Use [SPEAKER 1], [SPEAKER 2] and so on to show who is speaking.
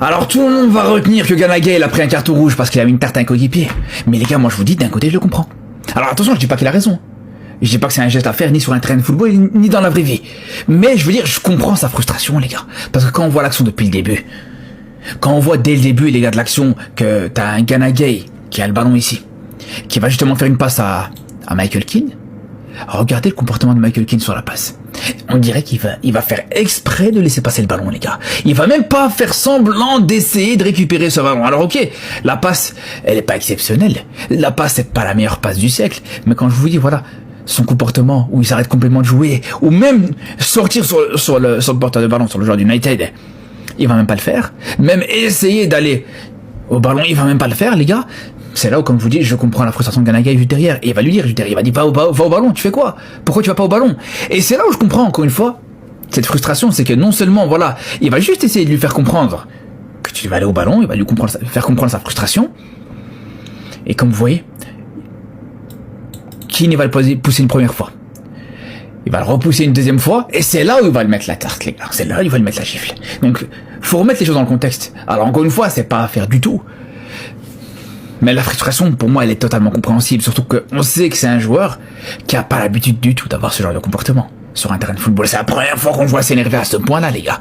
[SPEAKER 1] Alors tout le monde va retenir que Ganagay il a pris un carton rouge parce qu'il a mis une tarte à un coéquipier. Mais les gars, moi je vous dis, d'un côté je le comprends. Alors attention, je dis pas qu'il a raison. Je dis pas que c'est un geste à faire ni sur un terrain de football ni dans la vraie vie. Mais je veux dire, je comprends sa frustration les gars. Parce que quand on voit l'action depuis le début, quand on voit dès le début les gars de l'action que t'as un Ganagay qui a le ballon ici, qui va justement faire une passe à Michael Keane. Regardez le comportement de Michael Keane sur la passe. On dirait qu'il va faire exprès de laisser passer le ballon, les gars. Il va même pas faire semblant d'essayer de récupérer ce ballon. Alors ok, la passe, elle est pas exceptionnelle. La passe, c'est pas la meilleure passe du siècle. Mais quand je vous dis, voilà, son comportement, où il s'arrête complètement de jouer, ou même sortir sur le porteur de ballon, sur le joueur d'United, il va même pas le faire. Même essayer d'aller au ballon, il va même pas le faire, les gars. C'est là où, comme je vous dis, je comprends la frustration de Ganagay juste derrière. Et il va lui dire, juste derrière, il va dire, va au ballon, tu fais quoi? Pourquoi tu vas pas au ballon? Et c'est là où je comprends, encore une fois, cette frustration, c'est que non seulement, voilà, il va juste essayer de lui faire comprendre que tu vas aller au ballon, il va lui faire comprendre sa frustration. Et comme vous voyez, Keane, il va le pousser une première fois. Il va le repousser une deuxième fois, et c'est là où il va le mettre la tarte, les gars. C'est là où il va le mettre la gifle. Donc, faut remettre les choses dans le contexte. Alors, encore une fois, c'est pas à faire du tout. Mais la frustration, pour moi, elle est totalement compréhensible. Surtout qu'on sait que c'est un joueur qui a pas l'habitude du tout d'avoir ce genre de comportement sur un terrain de football. C'est la première fois qu'on le voit s'énerver à ce point-là, les gars.